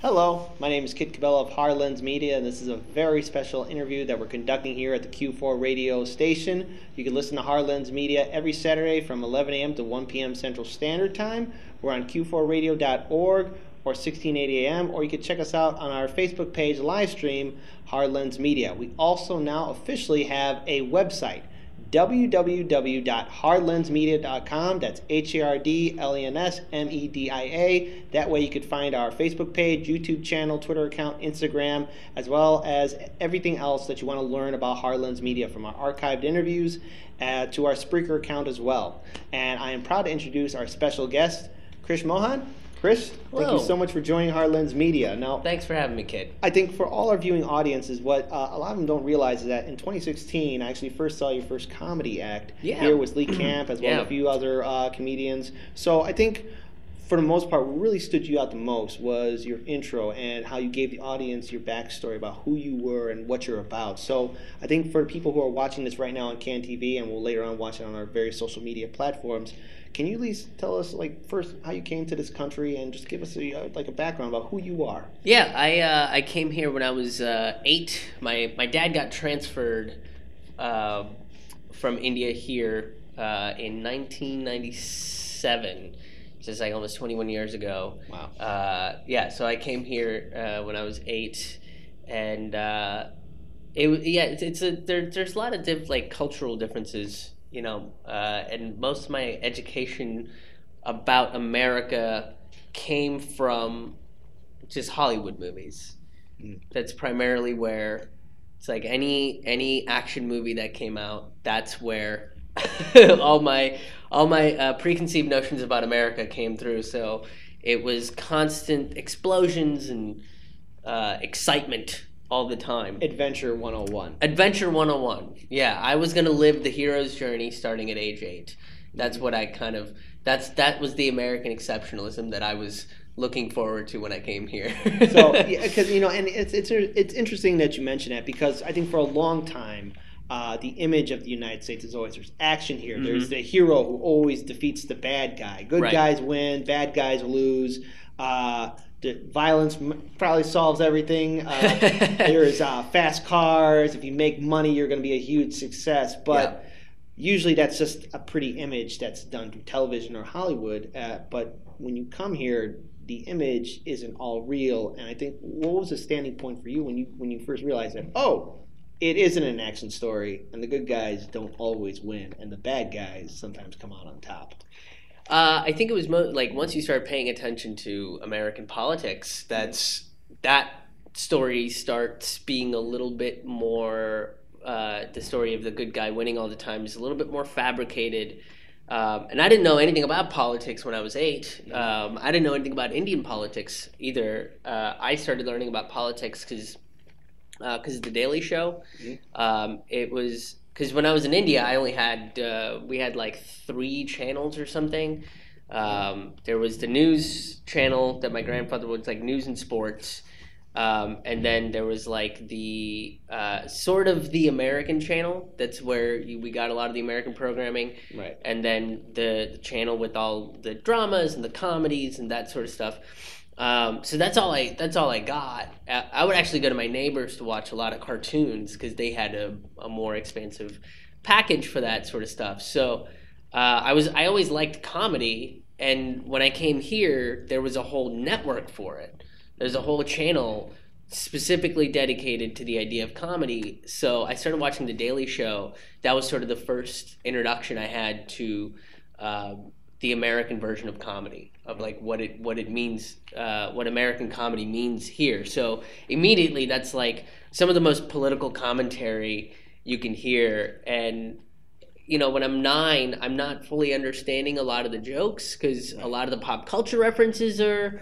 Hello, my name is Kit Cabela of Harlan's Media, and this is a very special interview that we're conducting here at the Q4 radio station. You can listen to Harlan's Media every Saturday from 11 a.m. to 1 p.m. Central Standard Time. We're on q4radio.org or 1680 a.m., or you can check us out on our Facebook page live stream, Harlan's Media. We also now officially have a website, www.hardlensmedia.com. That's HARDLENSMEDIA. That way you could find our Facebook page, YouTube channel, Twitter account, Instagram, as well as everything else that you want to learn about Harlan's Media, from our archived interviews to our Spreaker account as well. And I am proud to introduce our special guest, Krish Mohan. Krish, thank you so much for joining Harlan's Media. Now, thanks for having me, Kid. I think for all our viewing audiences, what a lot of them don't realize is that in 2016, I actually first saw your first comedy act here with Lee Camp, as well as a few other comedians. So I think for the most part, what really stood you out the most was your intro and how you gave the audience your backstory about who you were and what you're about. So I think for people who are watching this right now on CANTV and will later on watch it on our various social media platforms, can you at least tell us, first how you came to this country and just give us a background about who you are? Yeah, I came here when I was 8. My dad got transferred from India here in 1997, just like almost 21 years ago. Wow. So I came here when I was 8, and there's a lot of cultural differences. And most of my education about America came from just Hollywood movies. That's primarily where it's like any action movie that came out. That's where all my preconceived notions about America came through. So it was constant explosions and excitement all the time. Adventure 101. Adventure 101. Yeah, I was going to live the hero's journey starting at age 8. That's what I that was the American exceptionalism that I was looking forward to when I came here. So, because and it's interesting that you mention that, because I think for a long time the image of the United States is always there's action here. Mm-hmm. There's the hero who always defeats the bad guy. Good guys win, bad guys lose. The violence probably solves everything. There's fast cars. If you make money, you're going to be a huge success. But usually that's just a pretty image that's done through television or Hollywood. But when you come here, the image isn't all real. And I think, what was the standing point for you when you first realized that, it isn't an action story, and the good guys don't always win, and the bad guys sometimes come out on top? I think it was once you start paying attention to American politics, that story starts being a little bit more, the story of the good guy winning all the time is a little bit more fabricated. And I didn't know anything about politics when I was 8. I didn't know anything about Indian politics either. I started learning about politics because of The Daily Show. It was... Because when I was in India, I only had we had 3 channels or something. There was the news channel that my grandfather was news and sports, and then there was the sort of the American channel. That's where we got a lot of the American programming, right? And then the channel with all the dramas and the comedies and that sort of stuff. So that's all I got. I would actually go to my neighbors to watch a lot of cartoons because they had a more expensive package for that sort of stuff. So I always liked comedy, and when I came here, there was a whole network for it. There's a whole channel specifically dedicated to the idea of comedy. So I started watching The Daily Show. That was sort of the first introduction I had to the American version of comedy, of what it means, what American comedy means here. So immediately that's some of the most political commentary you can hear. And when I'm 9, I'm not fully understanding a lot of the jokes because a lot of the pop culture references are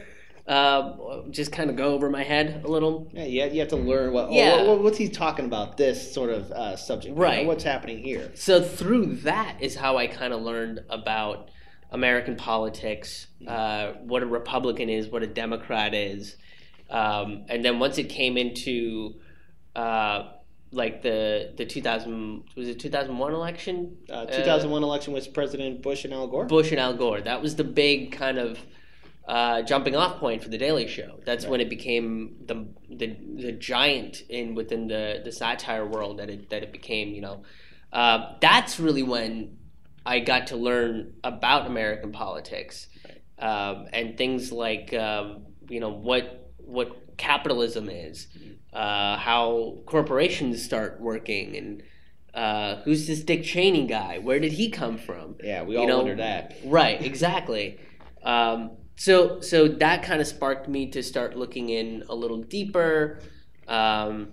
just kind of go over my head a little. Yeah, you have to learn what's he talking about, this sort of subject, right? What's happening here? So through that is how I kind of learned about American politics, what a Republican is, what a Democrat is, and then once it came into the 2001 election. 2001 election was President Bush and Al Gore. Bush and Al Gore. That was the big kind of jumping off point for the Daily Show. That's when it became the giant within the satire world that it became. You know, that's really when I got to learn about American politics, and things like you know what capitalism is, how corporations start working, and who's this Dick Cheney guy? Where did he come from? Yeah, we all wonder that. Right, exactly. So that kind of sparked me to start looking in a little deeper, and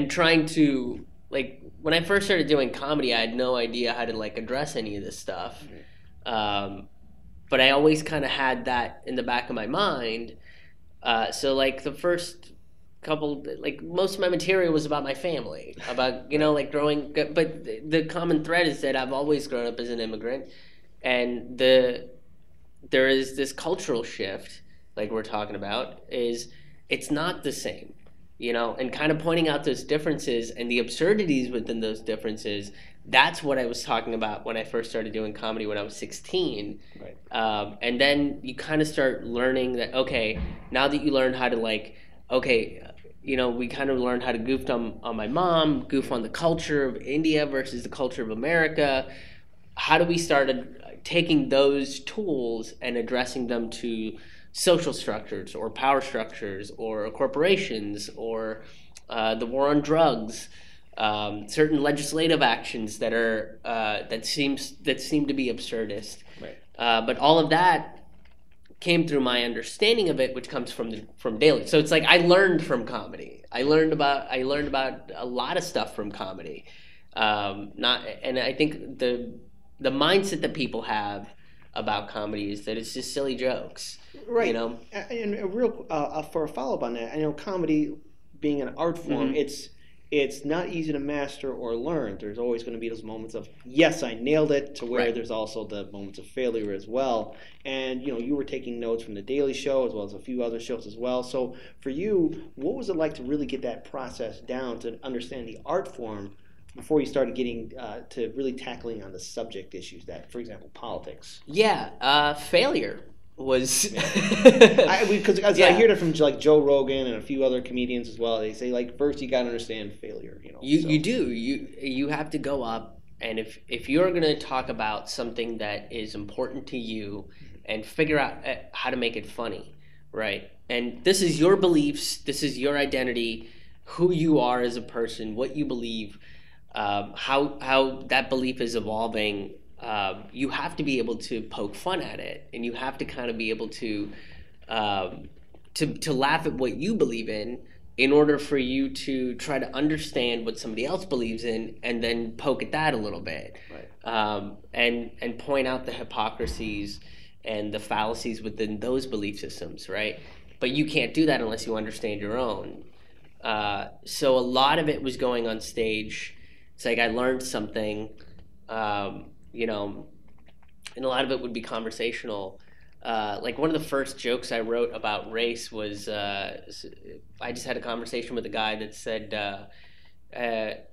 trying to, like, when I first started doing comedy, I had no idea how to like address any of this stuff. But I always kind of had that in the back of my mind. So like the first couple, like most of my material was about my family, about, you know, like growing, but the common thread is that I've always grown up as an immigrant, and there is this cultural shift, like we're talking about, is it's not the same, you know, and kind of pointing out those differences and the absurdities within those differences. That's what I was talking about when I first started doing comedy when I was 16. Right. And then you kind of start learning that, okay, now that you learn how to like, okay, you know, we kind of learned how to goof on my mom, goof on the culture of India versus the culture of America. How do we start taking those tools and addressing them to social structures or power structures or corporations or the war on drugs, certain legislative actions that are that seem to be absurdist. Right. But all of that came through my understanding of it, which comes from Daily. So it's like I learned from comedy. I learned about a lot of stuff from comedy. And I think the mindset that people have about comedy is that it's just silly jokes, right? You know, and a real for a follow up on that, I know comedy being an art form, it's not easy to master or learn. There's always going to be those moments of yes, I nailed it, to where there's also the moments of failure as well. And you know, you were taking notes from the Daily Show as well as a few other shows as well. So for you, what was it like to really get that process down to understand the art form before you started getting to really tackling on the subject issues that, for example, politics? Yeah, failure was because I hear that from like Joe Rogan and a few other comedians as well. They say like first you got to understand failure. You know, you do you have to go up, and if you're going to talk about something that is important to you and figure out how to make it funny, right? And this is your beliefs, this is your identity, who you are as a person, what you believe. How that belief is evolving, you have to be able to poke fun at it, and you have to kind of be able to laugh at what you believe in order for you to try to understand what somebody else believes in, and then poke at that a little bit, right. And point out the hypocrisies and the fallacies within those belief systems, right? But you can't do that unless you understand your own. So a lot of it was going on stage. It's like I learned something, you know, and a lot of it would be conversational. Like one of the first jokes I wrote about race was I just had a conversation with a guy that said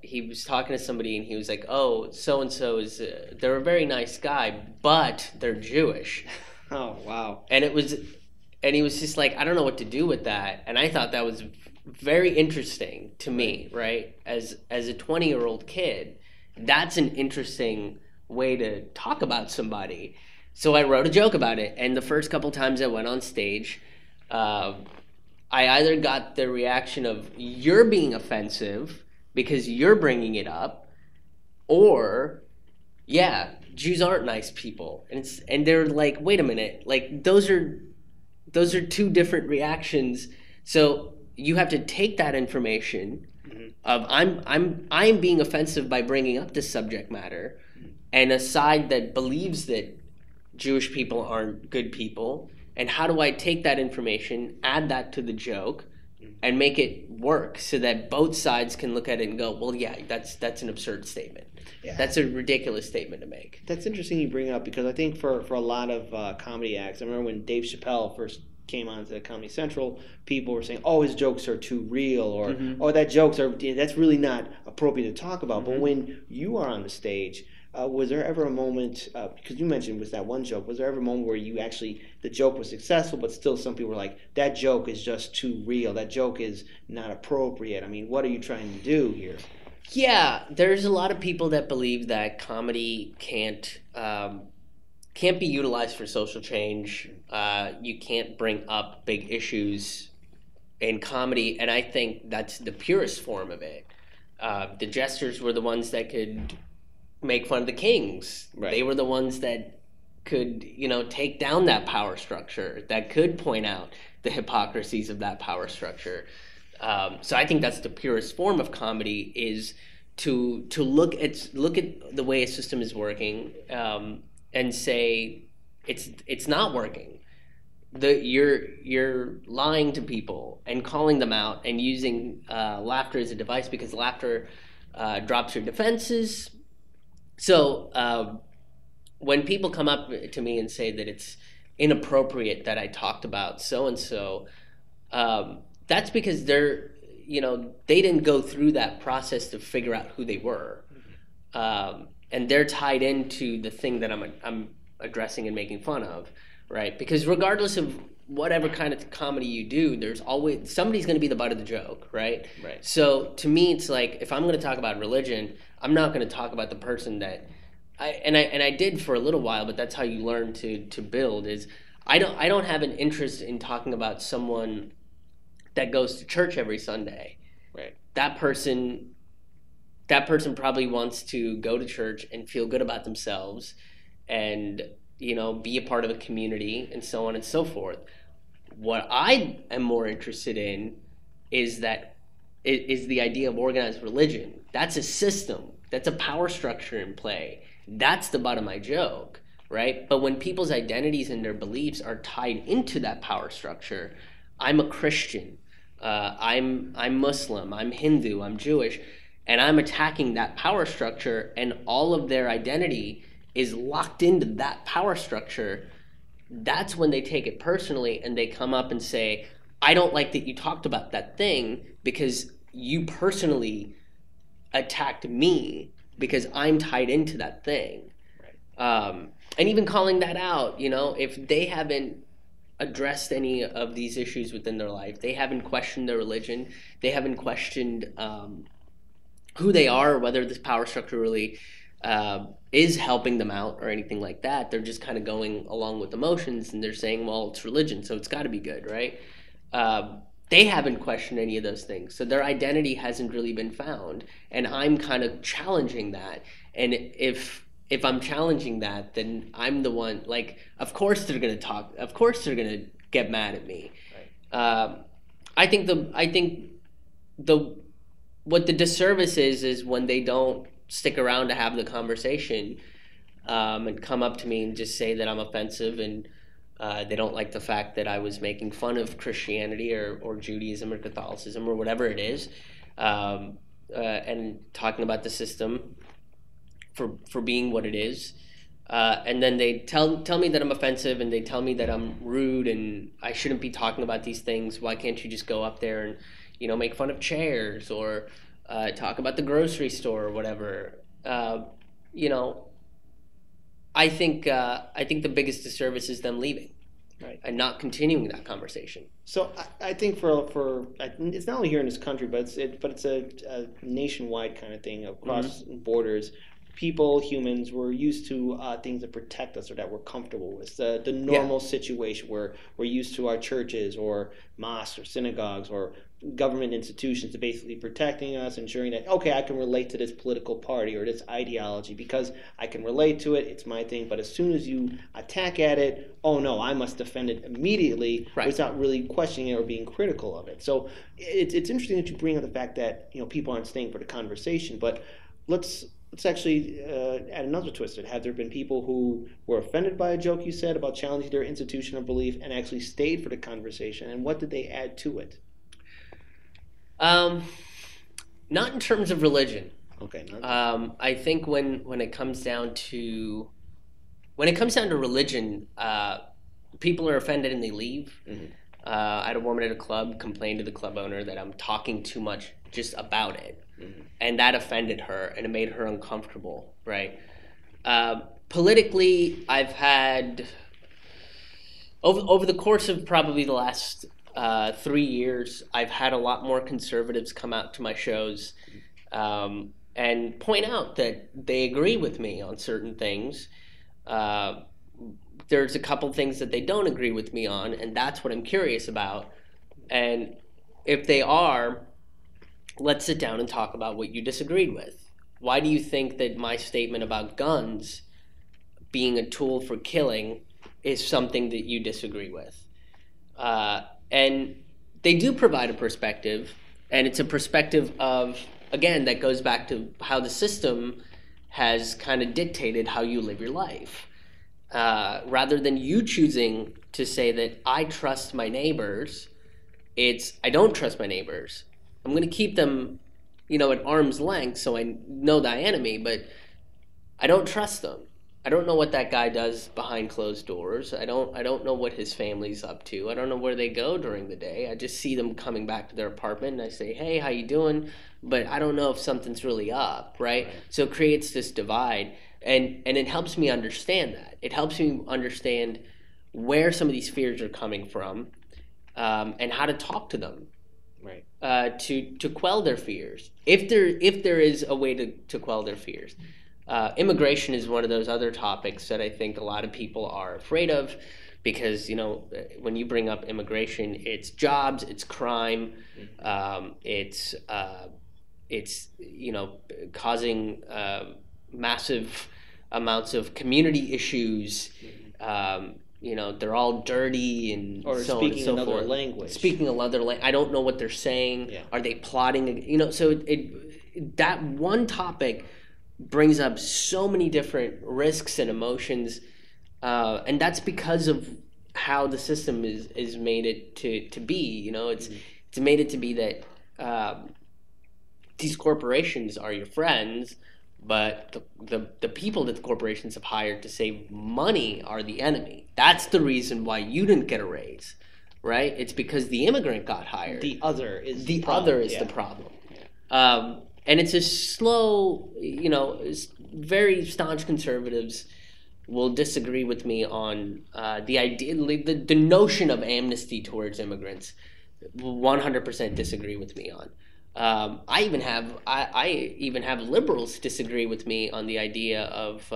he was talking to somebody and he was like, oh, so-and-so is, they're a very nice guy, but they're Jewish. Oh, wow. And he was just like, I don't know what to do with that. And I thought that was very interesting to me, right? As a 20-year-old kid, that's an interesting way to talk about somebody. So I wrote a joke about it, and the first couple times I went on stage, I either got the reaction of you're being offensive because you're bringing it up, or yeah, Jews aren't nice people, and they're like, wait a minute, like those are two different reactions. So you have to take that information of I'm being offensive by bringing up this subject matter, and a side that believes that Jewish people aren't good people, and how do I take that information, add that to the joke, and make it work so that both sides can look at it and go, well, yeah, that's an absurd statement. Yeah. That's a ridiculous statement to make. That's interesting you bring it up, because I think for a lot of comedy acts, I remember when Dave Chappelle first came on to Comedy Central, people were saying, oh, his jokes are too real, or oh, that's really not appropriate to talk about. But when you are on the stage, Was there ever a moment, because you mentioned was that one joke, was there ever a moment where the joke was successful, but still some people were like, that joke is just too real, that joke is not appropriate? I mean, what are you trying to do here? Yeah, there's a lot of people that believe that comedy can't be utilized for social change. You can't bring up big issues in comedy, and I think that's the purest form of it. The jesters were the ones that could make fun of the kings. Right. They were the ones that could, take down that power structure, that could point out the hypocrisies of that power structure. So I think that's the purest form of comedy, is to look at the way a system is working, and say it's not working. You're lying to people and calling them out and using laughter as a device, because laughter drops your defenses. So when people come up to me and say that it's inappropriate that I talked about so and so, that's because they didn't go through that process to figure out who they were, and they're tied into the thing that I'm addressing and making fun of, right? Because regardless of whatever kind of comedy you do, there's always somebody's going to be the butt of the joke, right? Right. So to me, it's like, if I'm going to talk about religion, I'm not going to talk about the person that I did for a little while, but that's how you learn to build. Is I don't have an interest in talking about someone that goes to church every Sunday. Right. That person probably wants to go to church and feel good about themselves, and be a part of a community, and so on and so forth. What I am more interested in is the idea of organized religion. That's a system. That's a power structure in play. That's the butt of my joke, right? But when people's identities and their beliefs are tied into that power structure, I'm a Christian, I'm Muslim, I'm Hindu, I'm Jewish, and I'm attacking that power structure, and all of their identity is locked into that power structure. That's when they take it personally, and they come up and say, I don't like that you talked about that thing because you personally attacked me because I'm tied into that thing. Right. And even calling that out, if they haven't addressed any of these issues within their life, they haven't questioned their religion, they haven't questioned who they are, or whether this power structure really is helping them out or anything like that. They're just kind of going along with emotions, and they're saying, well, it's religion, so it's got to be good, right? They haven't questioned any of those things, so their identity hasn't really been found, and I'm kind of challenging that. And if I'm challenging that, then I'm the one, like, of course they're going to talk, of course they're going to get mad at me. Right. I think what the disservice is when they don't stick around to have the conversation, and come up to me and just say that I'm offensive, and they don't like the fact that I was making fun of Christianity or Judaism or Catholicism or whatever it is, and talking about the system for being what it is. And then they tell me that I'm offensive, and they tell me that I'm rude and I shouldn't be talking about these things. Why can't you just go up there and make fun of chairs, or talk about the grocery store or whatever? I think the biggest disservice is them leaving, right, and not continuing that conversation. So I think for it's not only here in this country, but it's a nationwide kind of thing across borders. People, humans, we're used to things that protect us or that we're comfortable with. The normal situation where we're used to our churches or mosques or synagogues or government institutions to basically protecting us, ensuring that, okay, I can relate to this political party or this ideology because I can relate to it, it's my thing. But as soon as you attack at it, oh no, I must defend it immediately, right, without really questioning it or being critical of it. So it's interesting that you bring up the fact that people aren't staying for the conversation, but let's actually add another twist to it. Have there been people who were offended by a joke you said about challenging their institution of belief and actually stayed for the conversation? And what did they add to it? Not in terms of religion. Okay. I think when it comes down to religion, people are offended and they leave. Mm-hmm. I had a woman at a club complain to the club owner that I'm talking too much just about it. Mm-hmm. And that offended her, and it made her uncomfortable, right? Politically, I've had over the course of probably the last 3 years, I've had a lot more conservatives come out to my shows and point out that they agree with me on certain things. There's a couple things that they don't agree with me on, and that's what I'm curious about. And if they are, let's sit down and talk about what you disagreed with. Why do you think that my statement about guns being a tool for killing is something that you disagree with? And they do provide a perspective, and it's a perspective of, again, that goes back to how the system has kind of dictated how you live your life. Rather than you choosing to say that I trust my neighbors, it's I don't trust my neighbors. I'm going to keep them, at arm's length so I know the enemy, but I don't trust them. I don't know what that guy does behind closed doors. I don't know what his family's up to. I don't know where they go during the day. I just see them coming back to their apartment and I say, "Hey, how you doing?" But I don't know if something's really up, right? So it creates this divide, and it helps me understand that. It helps me understand where some of these fears are coming from, and how to talk to them, right? To quell their fears, if there is a way to quell their fears. Immigration is one of those other topics that I think a lot of people are afraid of, because when you bring up immigration, it's jobs, it's crime, it's causing massive amounts of community issues. They're all dirty and or so speaking on and so another forth. language. Speaking another language. I don't know what they're saying. Yeah. Are they plotting? So that one topic brings up so many different risks and emotions, and that's because of how the system is made it to be. It's made it to be that these corporations are your friends, but the people that the corporations have hired to save money are the enemy. That's the reason why you didn't get a raise, right? It's because the immigrant got hired. The other is the problem. Yeah. And it's a slow, very staunch conservatives will disagree with me on the idea, the notion of amnesty towards immigrants. 100% disagree with me on. I even have liberals disagree with me on the idea of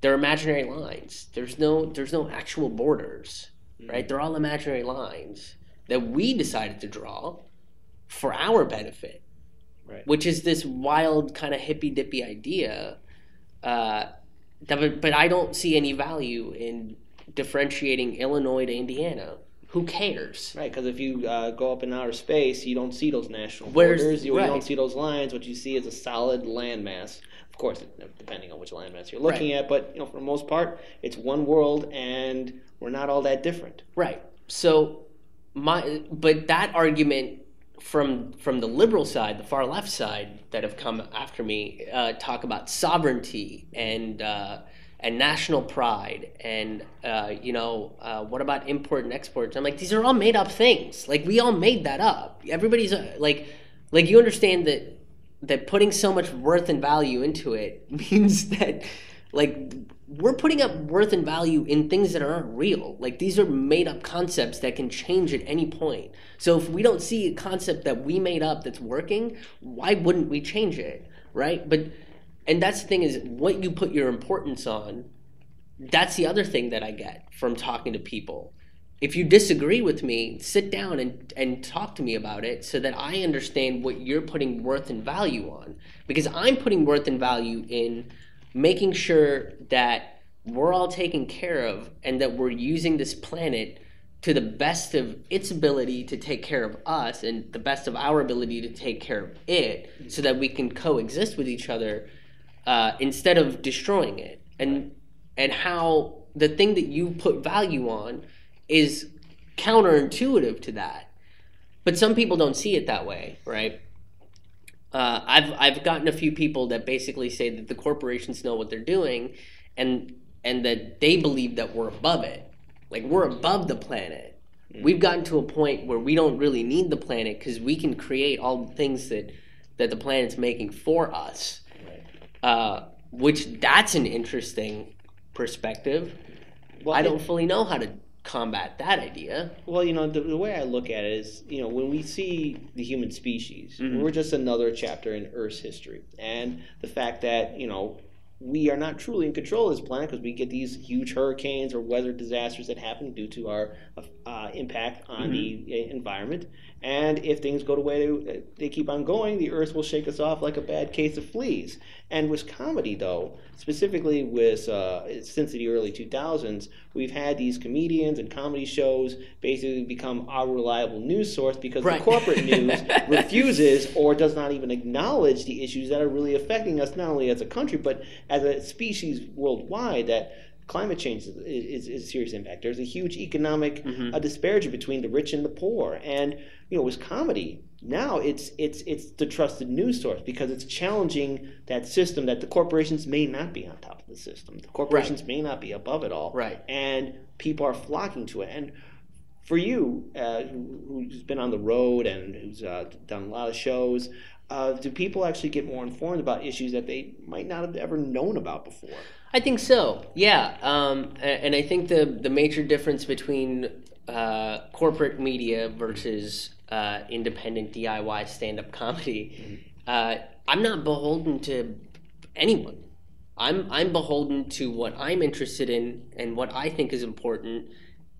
they're imaginary lines. There's no actual borders, right? They're all imaginary lines that we decided to draw for our benefit. Right. Which is this wild kind of hippy-dippy idea, but I don't see any value in differentiating Illinois to Indiana. Who cares? Right, because if you go up in outer space, you don't see those national borders. You don't see those lines. What you see is a solid landmass. Of course, depending on which landmass you're looking at, but for the most part, it's one world, and we're not all that different. Right. So, but that argument from the liberal side, the far left side that have come after me, talk about sovereignty and national pride and what about import and exports? I'm like, these are all made up things. Like, we all made that up. Everybody's like you understand that putting so much worth and value into it means that we're putting up worth and value in things that aren't real. Like, these are made up concepts that can change at any point. So if we don't see a concept that we made up that's working, why wouldn't we change it, right? And that's the thing, is what you put your importance on. That's the other thing that I get from talking to people. If you disagree with me, sit down and talk to me about it so that I understand what you're putting worth and value on. Because I'm putting worth and value in making sure that we're all taken care of and that we're using this planet to the best of its ability to take care of us and the best of our ability to take care of it, so that we can coexist with each other instead of destroying it. And how the thing that you put value on is counterintuitive to that. But some people don't see it that way, right? I've gotten a few people that basically say that the corporations know what they're doing, and that they believe that we're above it. Like, we're above the planet. We've gotten to a point where we don't really need the planet because we can create all the things that the planet's making for us. which that's an interesting perspective. Well, I don't fully know how to combat that idea. Well, the way I look at it is, when we see the human species, Mhm. we're just another chapter in Earth's history. And the fact that, we are not truly in control of this planet because we get these huge hurricanes or weather disasters that happen due to our impact on the environment. And if things go the way they keep on going, the Earth will shake us off like a bad case of fleas. And with comedy, though, specifically with since the early 2000s, we've had these comedians and comedy shows basically become our reliable news source because Right. the corporate news refuses or does not even acknowledge the issues that are really affecting us, not only as a country, but as a species worldwide, that climate change is a serious impact. There's a huge economic disparity between the rich and the poor. And, with comedy, now it's the trusted news source because it's challenging that system that the corporations may not be on top of the system. The corporations may not be above it all. Right. And people are flocking to it. And for you, who's been on the road and who's done a lot of shows, do people actually get more informed about issues that they might not have ever known about before? I think so. Yeah, and I think the major difference between corporate media versus independent DIY stand-up comedy, I'm not beholden to anyone. I'm beholden to what I'm interested in and what I think is important,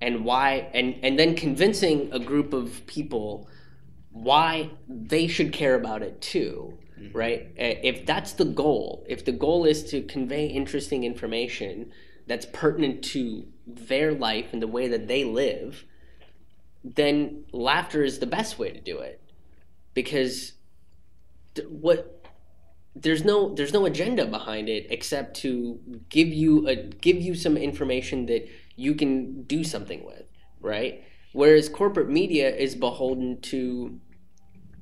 and why, and then convincing a group of people why they should care about it too. Right? If that's the goal, if the goal is to convey interesting information that's pertinent to their life and the way that they live, then laughter is the best way to do it. Because there's no agenda behind it except to give you some information that you can do something with, right? Whereas corporate media is beholden to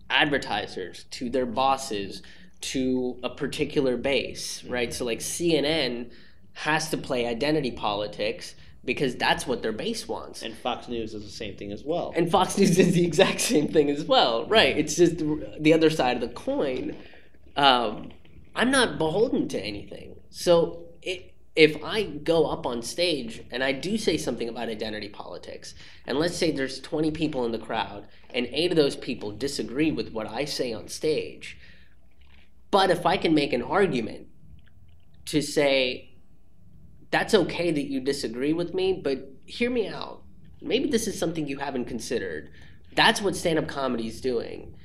advertisers, to their bosses, to a particular base, right? So like CNN has to play identity politics because that's what their base wants. And Fox News is the same thing as well. And Fox News is the exact same thing as well, right? It's just the other side of the coin. I'm not beholden to anything. So if I go up on stage and I do say something about identity politics, and let's say there's 20 people in the crowd, and 8 of those people disagree with what I say on stage, but if I can make an argument to say, that's okay that you disagree with me, but hear me out. Maybe this is something you haven't considered. That's what stand-up comedy is doing.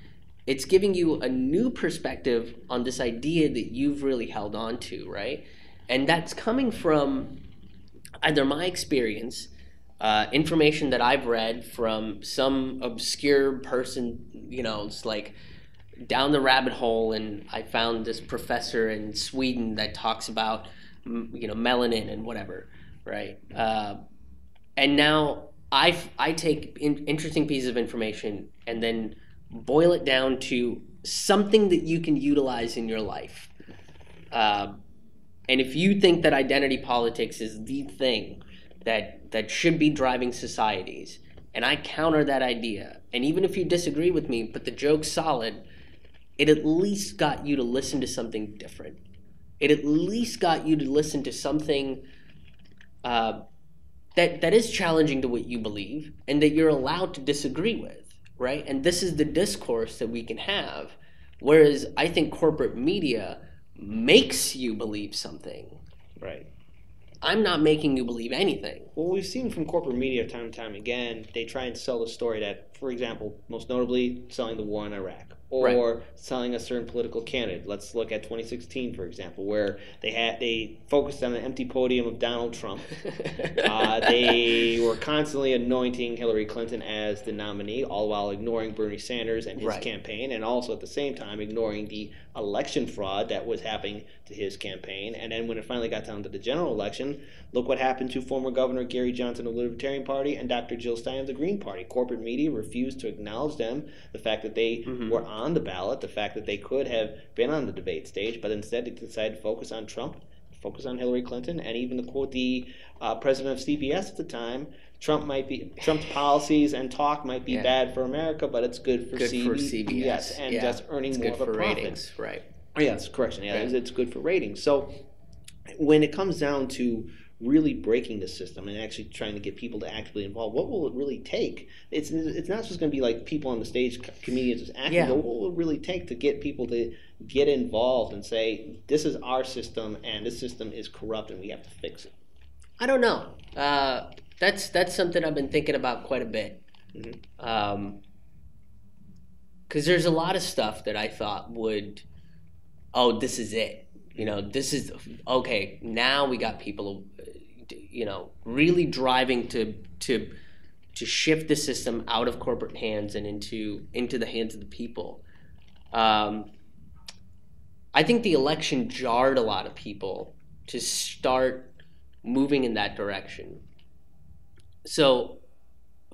It's giving you a new perspective on this idea that you've really held on to, right? And that's coming from either my experience, information that I've read from some obscure person, it's like down the rabbit hole, and I found this professor in Sweden that talks about, melanin and whatever, right? And now I take interesting pieces of information and then boil it down to something that you can utilize in your life. And if you think that identity politics is the thing that should be driving societies, and I counter that idea, and even if you disagree with me, but the joke's solid, it at least got you to listen to something different. It at least got you to listen to something that is challenging to what you believe and that you're allowed to disagree with, right? And this is the discourse that we can have. Whereas I think corporate media makes you believe something. Right. I'm not making you believe anything. Well, we've seen from corporate media time and time again, they try and sell the story that, for example, most notably selling the war in Iraq or selling a certain political candidate. Let's look at 2016, for example, where they focused on an empty podium of Donald Trump. They were constantly anointing Hillary Clinton as the nominee, all while ignoring Bernie Sanders and his campaign, and also at the same time ignoring the election fraud that was happening to his campaign. And then when it finally got down to the general election, look what happened to former Governor Gary Johnson of the Libertarian Party and Dr. Jill Stein of the Green Party. Corporate media refused to acknowledge them, the fact that they were on the ballot, the fact that they could have been on the debate stage, but instead they decided to focus on Trump, focus on Hillary Clinton, and even to quote the president of CBS at the time, Trump's policies and talk might be bad for America, but it's good for CBS. Yes, and just earning more of a profit. Ratings, right? Yes, correction. Yeah, it's good for ratings. So when it comes down to really breaking the system and actually trying to get people to actively involve, what will it really take? It's not just going to be like people on the stage, comedians just acting, but what will it really take to get people to get involved and say, this is our system and this system is corrupt and we have to fix it? I don't know. That's something I've been thinking about quite a bit. Because there's a lot of stuff that I thought would, this is it. This is, okay, now we got people, really driving to shift the system out of corporate hands and into the hands of the people. I think the election jarred a lot of people to start moving in that direction. So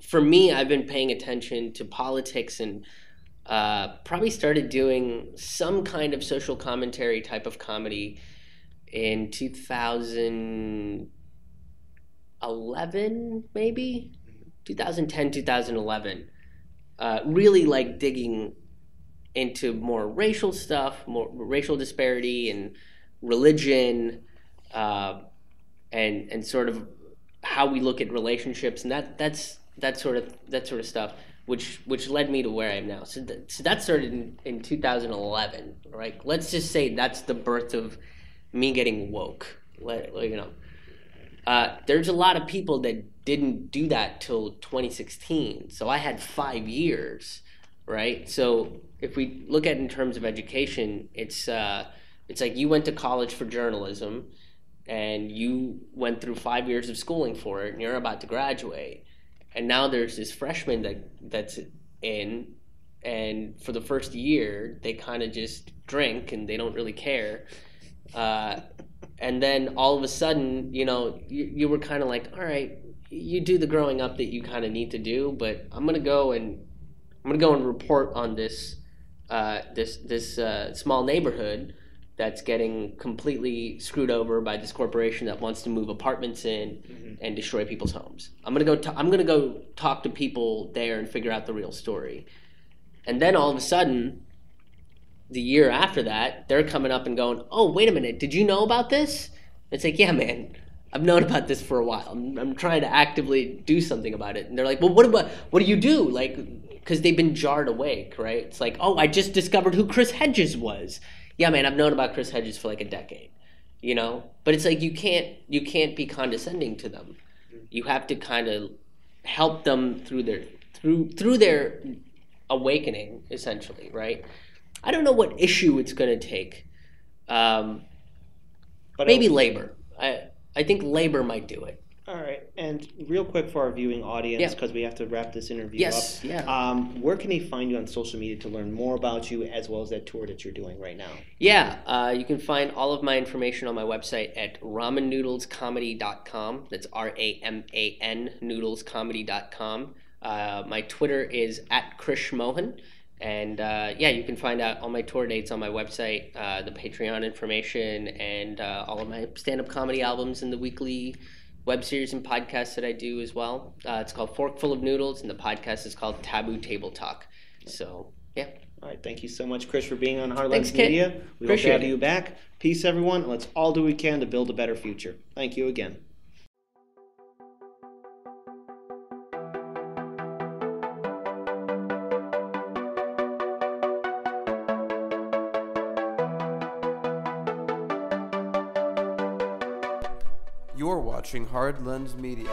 for me, I've been paying attention to politics and probably started doing some kind of social commentary type of comedy in 2011, maybe 2010, 2011. Really like digging into more racial stuff, more racial disparity and religion, and sort of how we look at relationships, and that sort of stuff, which led me to where I am now. So that started in 2011, right? Let's just say that's the birth of me getting woke. There's a lot of people that didn't do that till 2016. So I had 5 years, right? So if we look at it in terms of education, it's like you went to college for journalism, and you went through 5 years of schooling for it, and you're about to graduate. And now there's this freshman that's in, and for the first year, they kind of just drink, and they don't really care. And then all of a sudden, you were kind of like, all right, you do the growing up that you kind of need to do, but I'm gonna go and report on this small neighborhood that's getting completely screwed over by this corporation that wants to move apartments in and destroy people's homes. I'm gonna go talk to people there and figure out the real story. And then all of a sudden, the year after that, they're coming up and going, "Oh, wait a minute, did you know about this?" It's like, "Yeah, man, I've known about this for a while. I'm trying to actively do something about it." And they're like, "Well, what do you do?" Like, because they've been jarred awake, right? It's like, "Oh, I just discovered who Chris Hedges was." Yeah, man, I've known about Chris Hedges for like a decade, But it's like you can't be condescending to them. You have to kind of help them through their awakening, essentially, right? I don't know what issue it's going to take. But maybe labor. I think labor might do it. All right, and real quick for our viewing audience, because we have to wrap this interview up. Yeah. Where can they find you on social media to learn more about you, as well as that tour that you're doing right now? Yeah, you can find all of my information on my website at ramennoodlescomedy.com. That's RAMAN noodlescomedy.com. My Twitter is at Krish Mohan. And you can find out all my tour dates on my website, the Patreon information, and all of my stand-up comedy albums and the weekly web series and podcasts that I do as well. It's called Forkful of Noodles, and the podcast is called Taboo Table Talk. So, yeah. All right, thank you so much, Krish, for being on Heartlands Thanks, Media. Kit. We hope to have you back. Peace, everyone. Let's all do what we can to build a better future. Thank you again. You're watching Hard Lens Media.